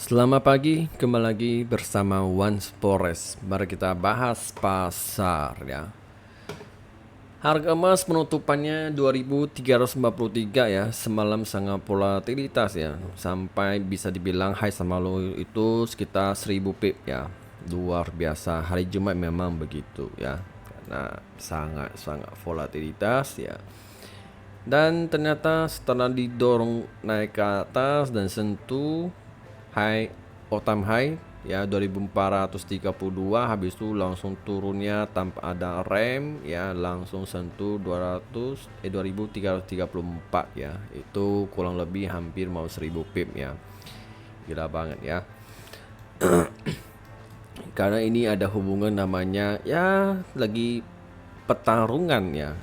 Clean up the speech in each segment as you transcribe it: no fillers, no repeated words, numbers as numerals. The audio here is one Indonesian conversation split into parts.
Selamat pagi, kembali lagi bersama One Forest. Mari kita bahas pasar ya. Harga emas penutupannya 2353 ya. Semalam sangat volatilitas ya. Sampai bisa dibilang high sama low itu sekitar 1000 pip ya. Luar biasa. Hari Jumat memang begitu ya. Karena sangat volatilitas ya. Dan ternyata setelah didorong naik ke atas dan sentuh high all time high ya 2432, habis itu langsung turunnya tanpa ada rem ya, langsung sentuh 2334 ya. Itu kurang lebih hampir mau 1000 pip ya. Gila banget ya. Karena ini ada hubungan namanya ya, lagi pertarungan ya.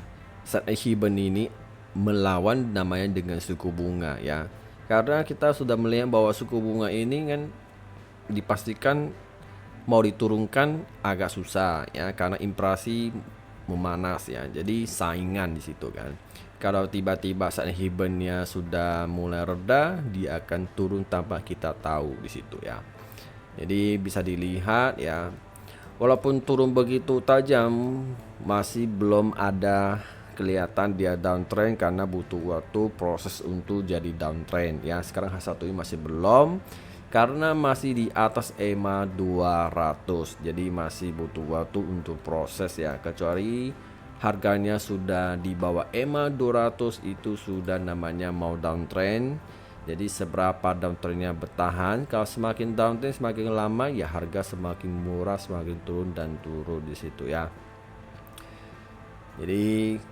Saat Hiben ini melawan namanya dengan suku bunga ya. Karena kita sudah melihat bahwa suku bunga ini kan dipastikan mau diturunkan agak susah ya, karena inflasi memanas ya. Jadi saingan di situ kan. Kalau tiba-tiba saat Hibennya sudah mulai reda, dia akan turun tanpa kita tahu di situ ya. Jadi bisa dilihat ya, walaupun turun begitu tajam, masih belum ada kelihatan dia downtrend karena butuh waktu proses untuk jadi downtrend ya. Sekarang H1 ini masih belum karena masih di atas EMA 200. Jadi masih butuh waktu untuk proses ya. Kecuali harganya sudah di bawah EMA 200, itu sudah namanya mau downtrend. Jadi seberapa downtrendnya bertahan, kalau semakin downtrend semakin lama ya harga semakin murah, semakin turun dan turun di situ ya. Jadi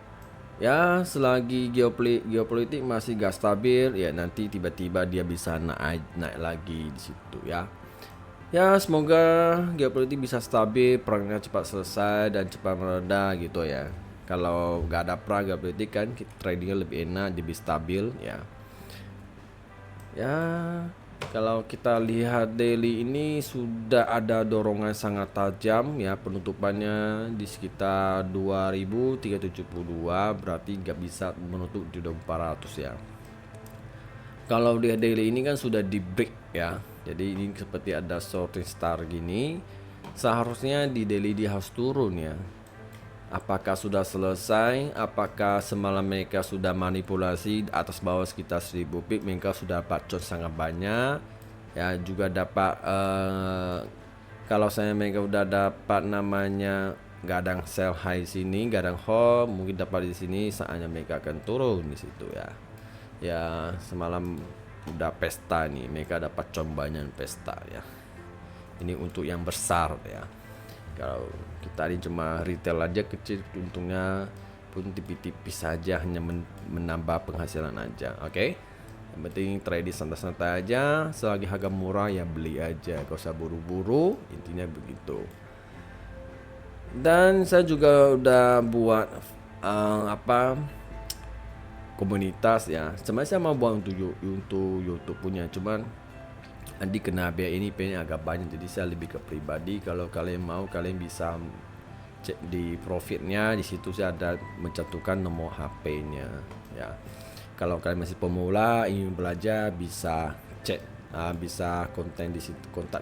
ya selagi geopolitik masih gak stabil ya, nanti tiba-tiba dia bisa naik lagi di situ ya. Ya semoga geopolitik bisa stabil, perangnya cepat selesai dan cepat mereda gitu ya. Kalau gak ada perang geopolitik kan tradingnya lebih enak, lebih stabil ya. Ya, kalau kita lihat daily ini sudah ada dorongan sangat tajam ya, penutupannya di sekitar 2372, berarti nggak bisa menutup di 2400 ya. Kalau dia daily ini kan sudah di break ya, jadi ini seperti ada shorting star gini. Seharusnya di daily dia harus turun ya. Apakah sudah selesai? Apakah semalam mereka sudah manipulasi atas bawah sekitar 1000 pip? Mereka sudah bacot sangat banyak. Ya juga dapat kalau saya mereka udah dapat namanya gadang sell high sini, gadang hold, mungkin dapat di sini saatnya mereka akan turun di situ ya. Ya semalam udah pesta nih, mereka dapat combangan pesta ya. Ini untuk yang besar ya. Kalau kita ini cuma retail aja kecil, untungnya pun tipis-tipis saja, hanya menambah penghasilan aja. Oke, yang penting trading santai-santai aja, selagi harga murah ya beli aja, gak usah buru-buru, intinya begitu. Dan saya juga udah buat komunitas ya. Sebenarnya saya mau buat untuk YouTube punya, cuman nanti kena biaya ini pengen agak banyak, jadi saya lebih ke pribadi. Kalau kalian mau, kalian bisa cek di profitnya, di situ saya ada mencantumkan nomor HP-nya ya. Kalau kalian masih pemula ingin belajar, bisa cek, bisa kontak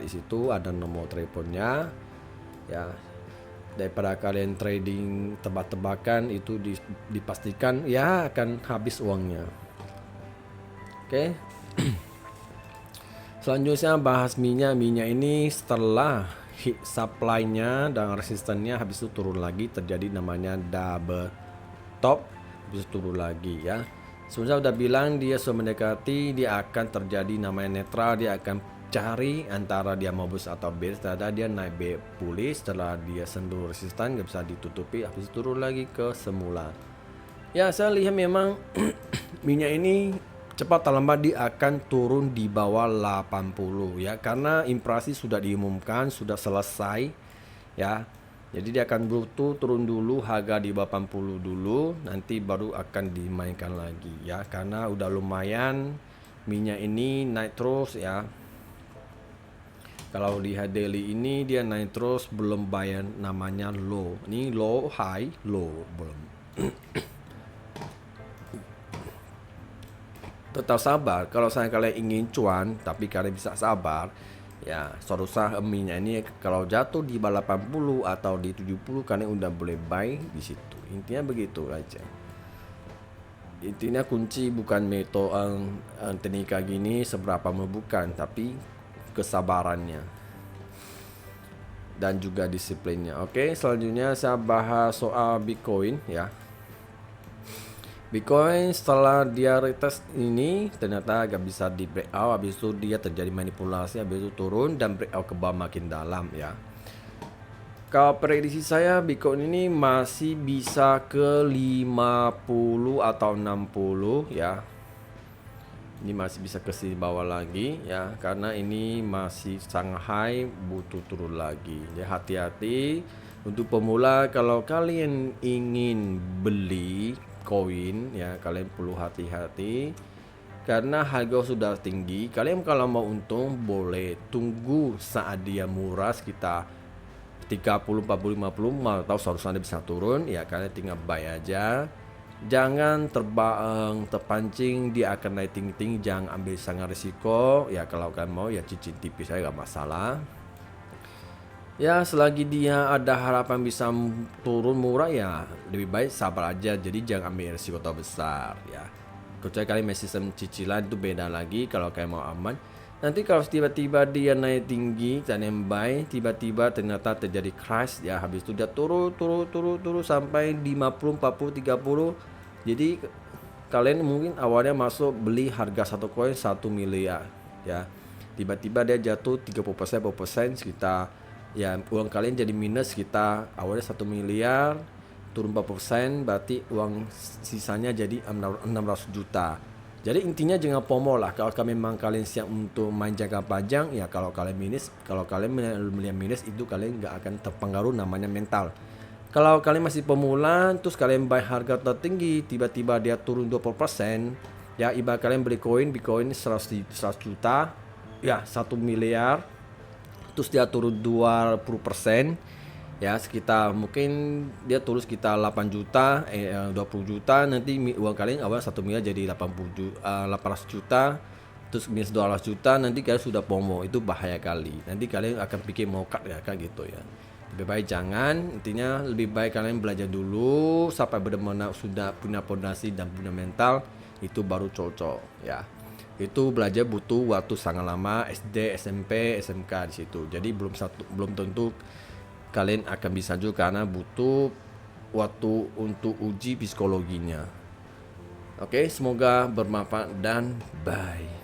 di situ ada nomor teleponnya ya. Daripada kalian trading tebak-tebakan itu dipastikan ya akan habis uangnya. Oke. Selanjutnya bahas minyak. Minyak ini setelah hit supply-nya dan resistannya, habis itu turun lagi, terjadi namanya double top, habis itu turun lagi ya. Sebenarnya udah bilang dia sudah mendekati, dia akan terjadi namanya netral, dia akan cari antara dia mau bullish atau bearish. Setelah dia naik bullish, setelah dia sentuh resistan gak bisa ditutupi, habis itu turun lagi ke semula. Ya saya lihat memang minyak ini cepat atau lambat dia akan turun di bawah 80 ya, karena inflasi sudah diumumkan, sudah selesai ya. Jadi dia akan butuh turun dulu harga di bawah 80 dulu, nanti baru akan dimainkan lagi ya, karena udah lumayan minyak ini naik terus ya. Kalau lihat daily ini dia naik terus, belum bayar namanya low. Ini low, high, low belum. mental sabar. Kalau saya kalian ingin cuan tapi kalian bisa sabar, ya seharusnya minyak ini kalau jatuh di bawah 80 atau di 70 kalian udah boleh buy di situ. Intinya begitu aja. Intinya kunci bukan metode teknika gini seberapa bukan, tapi kesabarannya dan juga disiplinnya. Oke, selanjutnya saya bahas soal Bitcoin ya. Bitcoin setelah dia retest ini ternyata gak bisa di breakout, habis itu dia terjadi manipulasi, habis itu turun dan breakout ke bawah makin dalam ya. Kalau prediksi saya Bitcoin ini masih bisa ke 50 atau 60 ya. Ini masih bisa ke sini bawah lagi ya, karena ini masih sangat high, butuh turun lagi. Jadi hati-hati untuk pemula. Kalau kalian ingin beli koin ya, kalian perlu hati-hati karena harga sudah tinggi. Kalian kalau mau untung boleh tunggu saat dia murah sekitar 30, 40, 50 atau seharusnya Anda bisa turun ya, kalian tinggal buy aja. Jangan terpancing dia akan naik tinggi-tinggi, jangan ambil sangat risiko ya. Kalau kalian mau ya cicil tipis saya gak masalah ya, selagi dia ada harapan bisa turun murah ya lebih baik sabar aja. Jadi jangan ambil risiko terlalu besar ya, kecuali kalian masih sistem cicilan itu beda lagi. Kalau kalian mau aman, nanti kalau tiba-tiba dia naik tinggi kalian buy, tiba-tiba ternyata terjadi crash ya, habis itu dia turun sampai 50, 40, 30. Jadi kalian mungkin awalnya masuk beli harga satu koin 1 miliar ya, tiba-tiba dia jatuh 30%, 40% sekitar ya, uang kalian jadi minus sekitar awalnya 1 miliar turun 40%, berarti uang sisanya jadi 600 juta. Jadi intinya jangan FOMO lah. Kalau memang kalian siap untuk main jangka panjang ya, kalau kalian melihat minus itu kalian nggak akan terpengaruh, namanya mental. Kalau kalian masih pemula terus kalian buy harga tertinggi, tiba-tiba dia turun 20% ya, ibarat kalian beli Bitcoin 100 juta ya, 1 miliar, terus dia turun 20% ya, sekitar mungkin dia turun sekitar 8 juta 20 juta, nanti uang kalian awal 1 miliar jadi 800 juta, terus minus 200 juta, nanti kalian sudah FOMO. Itu bahaya kali, nanti kalian akan pikir mau cut ya kan gitu ya. Lebih baik jangan. Intinya lebih baik kalian belajar dulu sampai benar-benar sudah punya fondasi dan punya mental, itu baru cocok ya. Itu belajar butuh waktu sangat lama, SD, SMP, SMK di situ. Jadi belum tentu kalian akan bisa juga, karena butuh waktu untuk uji psikologinya. Oke, semoga bermanfaat dan bye.